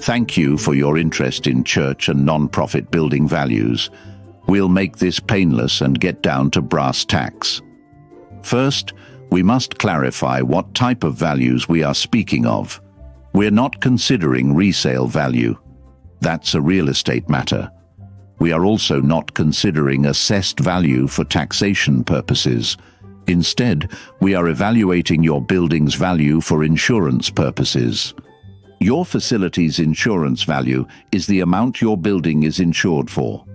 Thank you for your interest in church and non-profit building values. We'll make this painless and get down to brass tacks. First, we must clarify what type of values we are speaking of. We're not considering resale value. That's a real estate matter. We are also not considering assessed value for taxation purposes. Instead, we are evaluating your building's value for insurance purposes. Your facility's insurance value is the amount your building is insured for.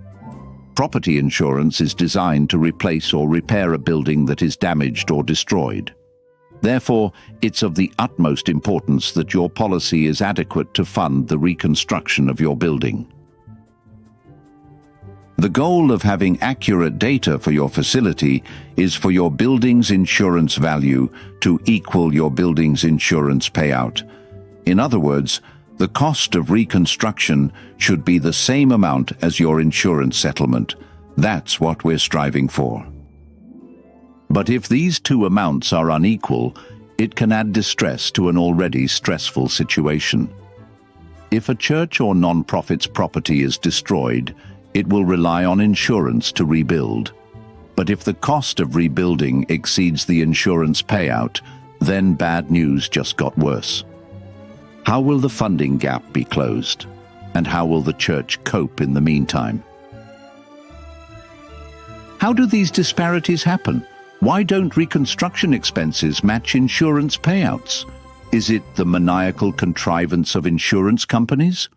Property insurance is designed to replace or repair a building that is damaged or destroyed. Therefore, it's of the utmost importance that your policy is adequate to fund the reconstruction of your building. The goal of having accurate data for your facility is for your building's insurance value to equal your building's insurance payout. In other words, the cost of reconstruction should be the same amount as your insurance settlement. That's what we're striving for. But if these two amounts are unequal, it can add distress to an already stressful situation. If a church or non-profit's property is destroyed, it will rely on insurance to rebuild. But if the cost of rebuilding exceeds the insurance payout, then bad news just got worse. How will the funding gap be closed? And how will the church cope in the meantime? How do these disparities happen? Why don't reconstruction expenses match insurance payouts? Is it the maniacal contrivance of insurance companies?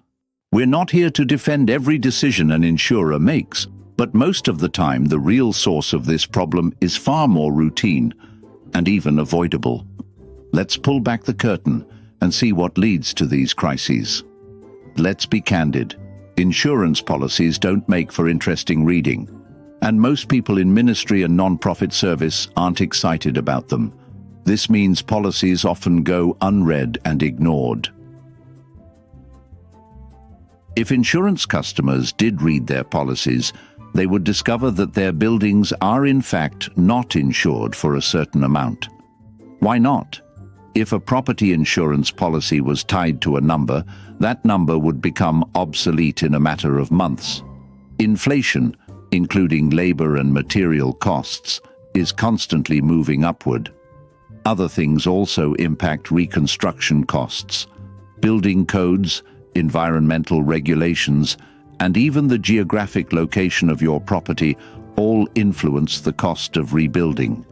We're not here to defend every decision an insurer makes, but most of the time the real source of this problem is far more routine and even avoidable. Let's pull back the curtain and see what leads to these crises. Let's be candid. Insurance policies don't make for interesting reading, and most people in ministry and non-profit service aren't excited about them. This means policies often go unread and ignored. If insurance customers did read their policies, they would discover that their buildings are in fact not insured for a certain amount. Why not? If a property insurance policy was tied to a number, that number would become obsolete in a matter of months. Inflation, including labor and material costs, is constantly moving upward. Other things also impact reconstruction costs. Building codes, environmental regulations, and even the geographic location of your property all influence the cost of rebuilding.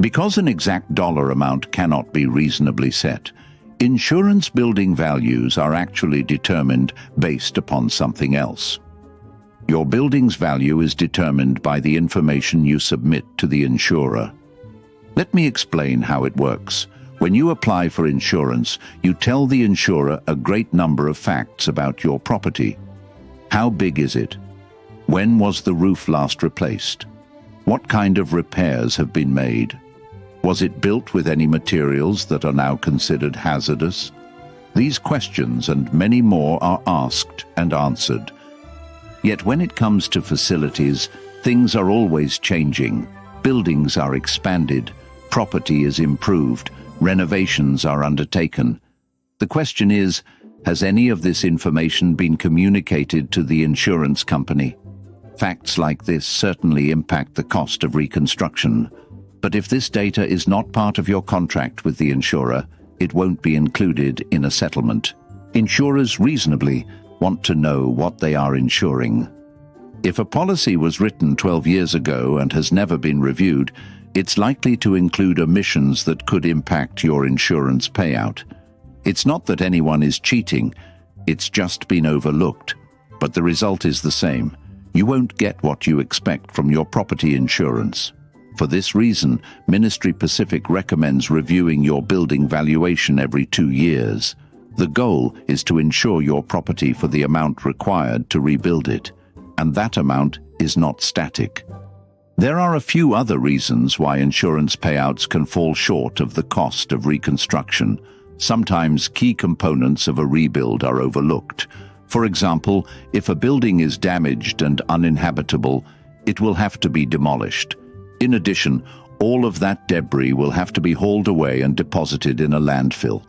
Because an exact dollar amount cannot be reasonably set, insurance building values are actually determined based upon something else. Your building's value is determined by the information you submit to the insurer. Let me explain how it works. When you apply for insurance, you tell the insurer a great number of facts about your property. How big is it? When was the roof last replaced? What kind of repairs have been made? Was it built with any materials that are now considered hazardous? These questions and many more are asked and answered. Yet when it comes to facilities, things are always changing. Buildings are expanded, property is improved, renovations are undertaken. The question is, has any of this information been communicated to the insurance company? Facts like this certainly impact the cost of reconstruction. But if this data is not part of your contract with the insurer, it won't be included in a settlement. Insurers reasonably want to know what they are insuring. If a policy was written 12 years ago and has never been reviewed, it's likely to include omissions that could impact your insurance payout. It's not that anyone is cheating, it's just been overlooked. But the result is the same. You won't get what you expect from your property insurance. For this reason, Ministry Pacific recommends reviewing your building valuation every 2 years. The goal is to insure your property for the amount required to rebuild it, and that amount is not static. There are a few other reasons why insurance payouts can fall short of the cost of reconstruction. Sometimes key components of a rebuild are overlooked. For example, if a building is damaged and uninhabitable, it will have to be demolished. In addition, all of that debris will have to be hauled away and deposited in a landfill.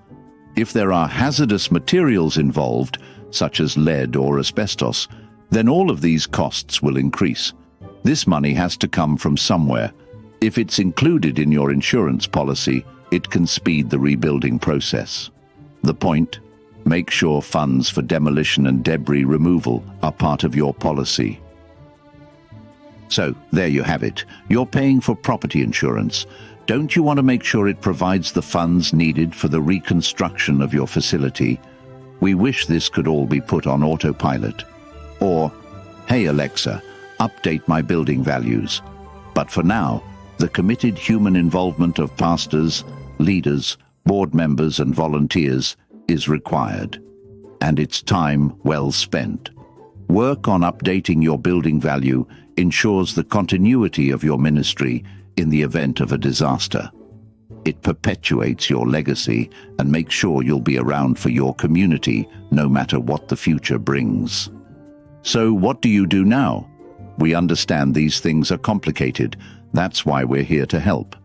If there are hazardous materials involved, such as lead or asbestos, then all of these costs will increase. This money has to come from somewhere. If it's included in your insurance policy, it can speed the rebuilding process. The point? Make sure funds for demolition and debris removal are part of your policy. So, there you have it. You're paying for property insurance. Don't you want to make sure it provides the funds needed for the reconstruction of your facility? We wish this could all be put on autopilot. Or, hey Alexa, update my building values. But for now, the committed human involvement of pastors, leaders, board members and volunteers is required. And it's time well spent. Work on updating your building value ensures the continuity of your ministry in the event of a disaster. It perpetuates your legacy and makes sure you'll be around for your community no matter what the future brings. So what do you do now? We understand these things are complicated. That's why we're here to help.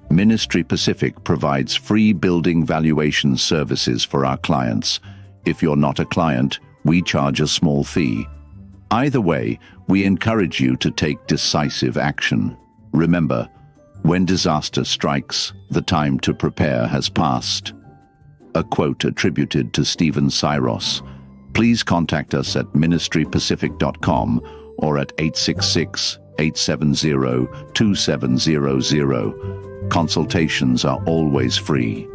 Ministry Pacific provides free building valuation services for our clients. If you're not a client, we charge a small fee. Either way, we encourage you to take decisive action. Remember, when disaster strikes, the time to prepare has passed. A quote attributed to Stephen Syros. Please contact us at ministrypacific.com or at 866-870-2700. Consultations are always free.